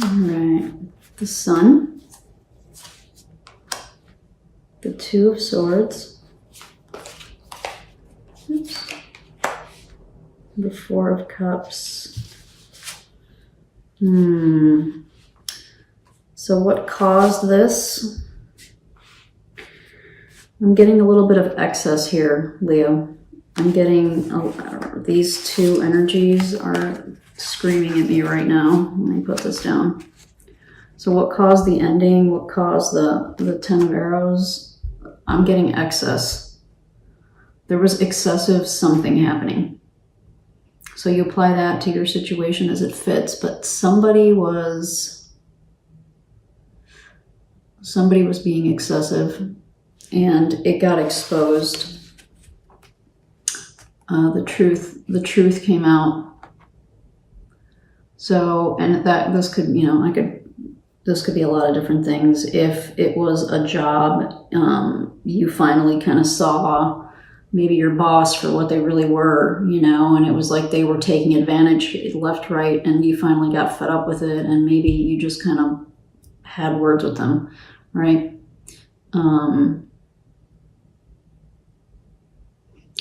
All right, the Sun, the Two of Swords, oops, the Four of Cups. So what caused this? I'm getting a little bit of excess here, Leo. I'm getting, these two energies are screaming at me right now. Let me put this down. So what caused the ending? What caused the Ten of Arrows? I'm getting excess. There was excessive something happening. So you apply that to your situation as it fits, but somebody was being excessive and it got exposed. The truth came out. So, and this could, this could be a lot of different things. If it was a job, you finally kind of saw maybe your boss for what they really were, and it was like they were taking advantage left, right, and you finally got fed up with it, and maybe you just kind of had words with them, right?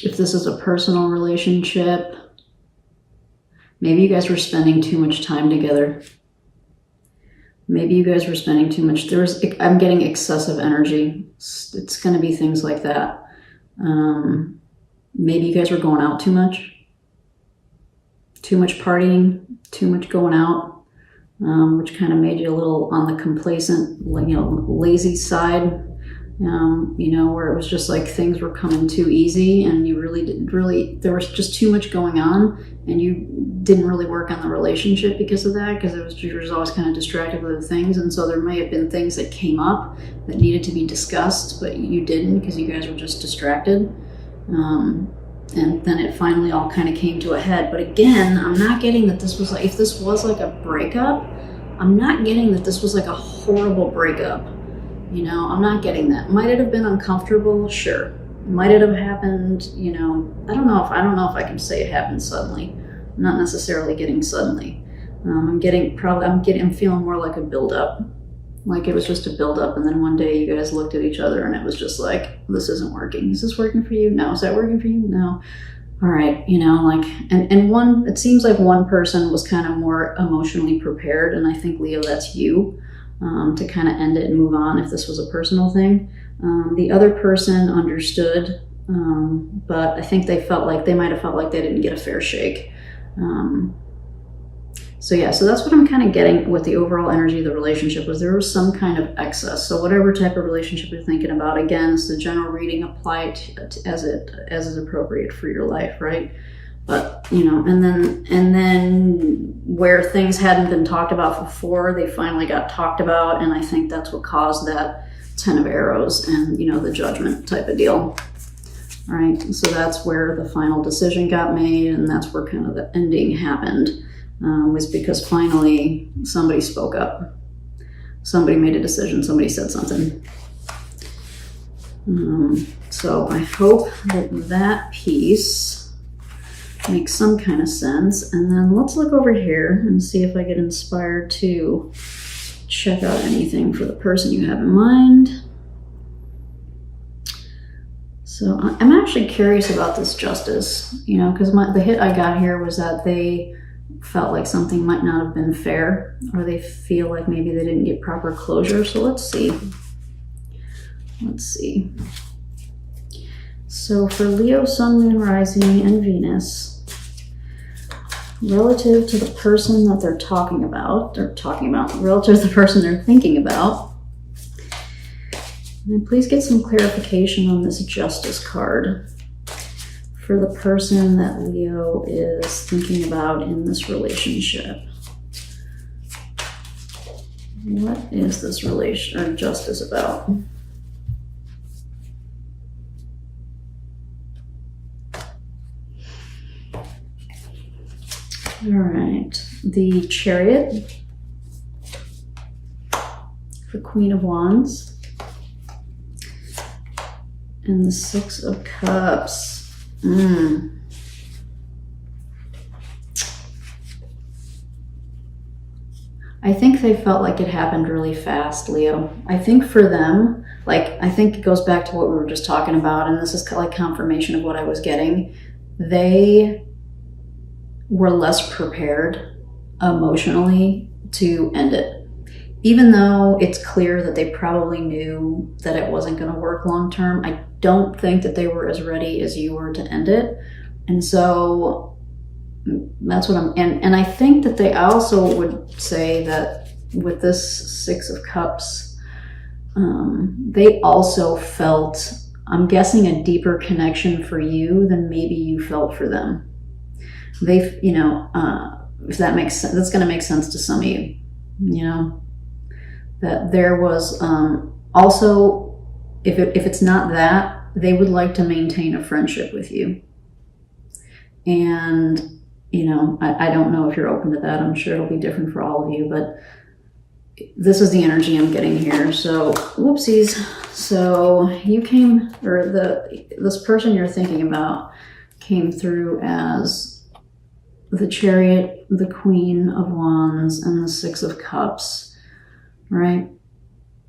If this is a personal relationship, maybe you guys were spending too much time together. Maybe you guys were spending too much. I'm getting excessive energy. It's going to be things like that. Maybe you guys were going out too much partying, too much going out, which kind of made you a little on the complacent, lazy side. Where it was just like things were coming too easy and you there was just too much going on and you didn't really work on the relationship because of that, because you were always kind of distracted with other things. And so there may have been things that came up that needed to be discussed, but you didn't because you guys were just distracted. And then it finally all kind of came to a head. But again, I'm not getting that this was like, if this was like a breakup, I'm not getting that this was like a horrible breakup. I'm not getting that. Might it have been uncomfortable? Sure. Might it have happened? I don't know if I can say it happened suddenly. I'm not necessarily getting suddenly. I'm feeling more like a build-up. Like it was just a build-up, and then one day you guys looked at each other and it was just like, this isn't working. Is this working for you? No. Is that working for you? No. All right, it seems like one person was kind of more emotionally prepared, and I think, Leo, that's you. To kind of end it and move on if this was a personal thing. The other person understood, but I think they might have felt like they didn't get a fair shake. So that's what I'm kind of getting with the overall energy of the relationship, was there was some kind of excess. So whatever type of relationship you're thinking about, again, it's the general reading, apply it as is appropriate for your life, right? But, and then where things hadn't been talked about before, they finally got talked about. And I think that's what caused that Ten of Arrows and, the Judgment type of deal. All right. So that's where the final decision got made. And that's where kind of the ending happened, was because finally somebody spoke up. Somebody made a decision. Somebody said something. So I hope that piece makes some kind of sense. And then let's look over here and see if I get inspired to check out anything for the person you have in mind. So I'm actually curious about this Justice, because the hit I got here was that they felt like something might not have been fair, or they feel like maybe they didn't get proper closure. So let's see. So for Leo, Sun, Moon, Rising, and Venus, relative to the person that they're talking about, relative to the person they're thinking about, and please get some clarification on this Justice card for the person that Leo is thinking about in this relationship. What is this Justice about? All right, the Chariot, the Queen of Wands, and the Six of Cups. I think they felt like it happened really fast, Leo. I think for them, like, I think it goes back to what we were just talking about, and this is like confirmation of what I was getting. They were less prepared emotionally to end it. Even though it's clear that they probably knew that it wasn't going to work long term, I don't think that they were as ready as you were to end it. And so that's what and I think that I also would say that with this Six of Cups, they also felt, I'm guessing, a deeper connection for you than maybe you felt for them. They, you know, if that makes sense, that's going to make sense to some of you, you know, that there was also, if it's not that, they would like to maintain a friendship with you. And, you know, I don't know if you're open to that. I'm sure it'll be different for all of you, but this is the energy I'm getting here. So, whoopsies. So you came, or this person you're thinking about came through as the Chariot, the Queen of Wands, and the Six of Cups, right?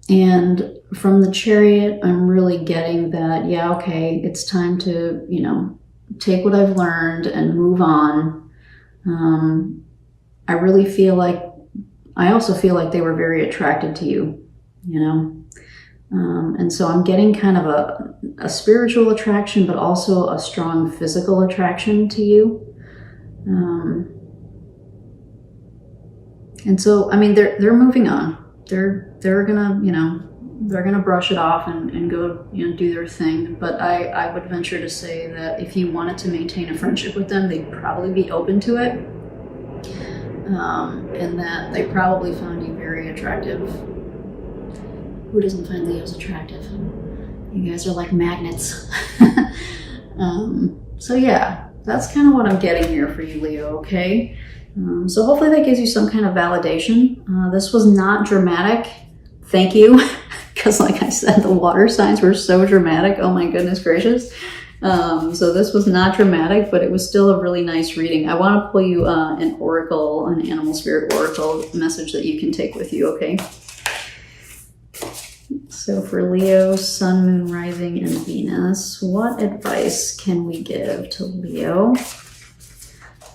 And from the Chariot, I'm really getting that, yeah, okay, it's time to, you know, take what I've learned and move on. I really feel like, I also feel like they were very attracted to you, you know? And so I'm getting kind of a spiritual attraction, but also a strong physical attraction to you. And so, I mean, they're moving on. They're gonna, you know, they're gonna brush it off and go, you know, do their thing. But I would venture to say that if you wanted to maintain a friendship with them, they'd probably be open to it. And that they probably found you very attractive. Who doesn't find Leos attractive? You guys are like magnets. So yeah, that's kind of what I'm getting here for you, Leo, okay? So hopefully that gives you some kind of validation. This was not dramatic. Thank you. Because like I said, the water signs were so dramatic. Oh my goodness gracious. So this was not dramatic, but it was still a really nice reading. I want to pull you an oracle, an animal spirit oracle message that you can take with you, okay? So for Leo, Sun, Moon, Rising, and Venus, what advice can we give to Leo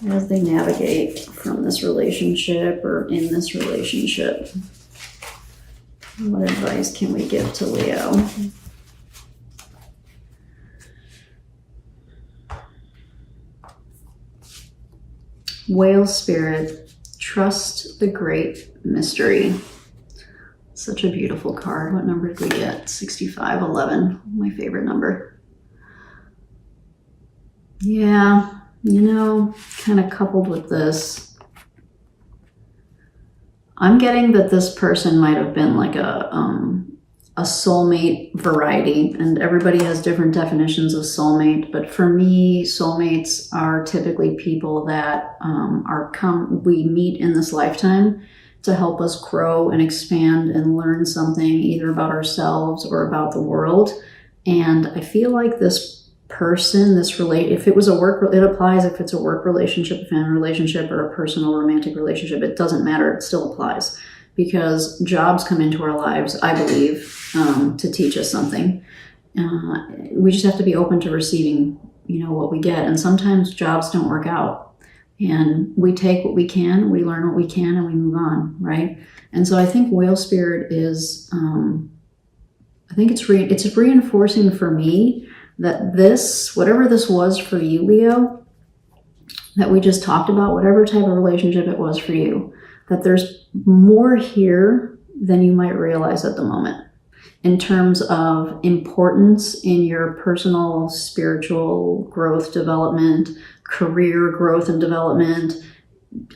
as they navigate from this relationship or in this relationship? What advice can we give to Leo? Whale Spirit, trust the great mystery. Such a beautiful card. What number did we get? 6511, my favorite number. Yeah, you know, kind of coupled with this, I'm getting that this person might have been like a soulmate variety, and everybody has different definitions of soulmate, but for me, soulmates are typically people that we meet in this lifetime to help us grow and expand and learn something either about ourselves or about the world. And I feel like this person, if it was a work, it applies if it's a work relationship, a family relationship, or a personal romantic relationship. It doesn't matter. It still applies because jobs come into our lives, I believe, to teach us something. We just have to be open to receiving, you know, what we get. And sometimes jobs don't work out. And we take what we can, we learn what we can, and we move on, right? And so I think Whale Spirit is, I think it's reinforcing for me that this, whatever this was for you, Leo, that we just talked about, whatever type of relationship it was for you, that there's more here than you might realize at the moment in terms of importance in your personal, spiritual growth, development, career growth and development.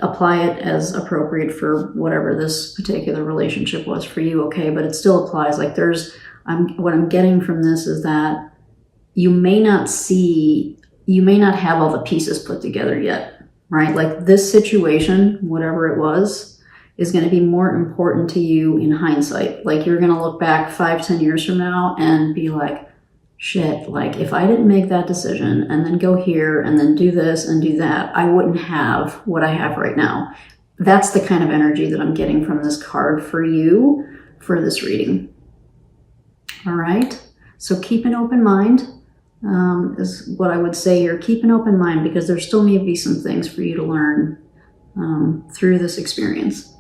Apply it as appropriate for whatever this particular relationship was for you, okay? But it still applies. Like what I'm getting from this is that you may not have all the pieces put together yet, right? Like this situation, whatever it was, is going to be more important to you in hindsight. Like you're going to look back 5-10 years from now and be like, shit, like if I didn't make that decision and then go here and then do this and do that, I wouldn't have what I have right now. that's the kind of energy that I'm getting from this card for you for this reading. All right, so keep an open mind is what I would say here. Keep an open mind, because there still may be some things for you to learn through this experience.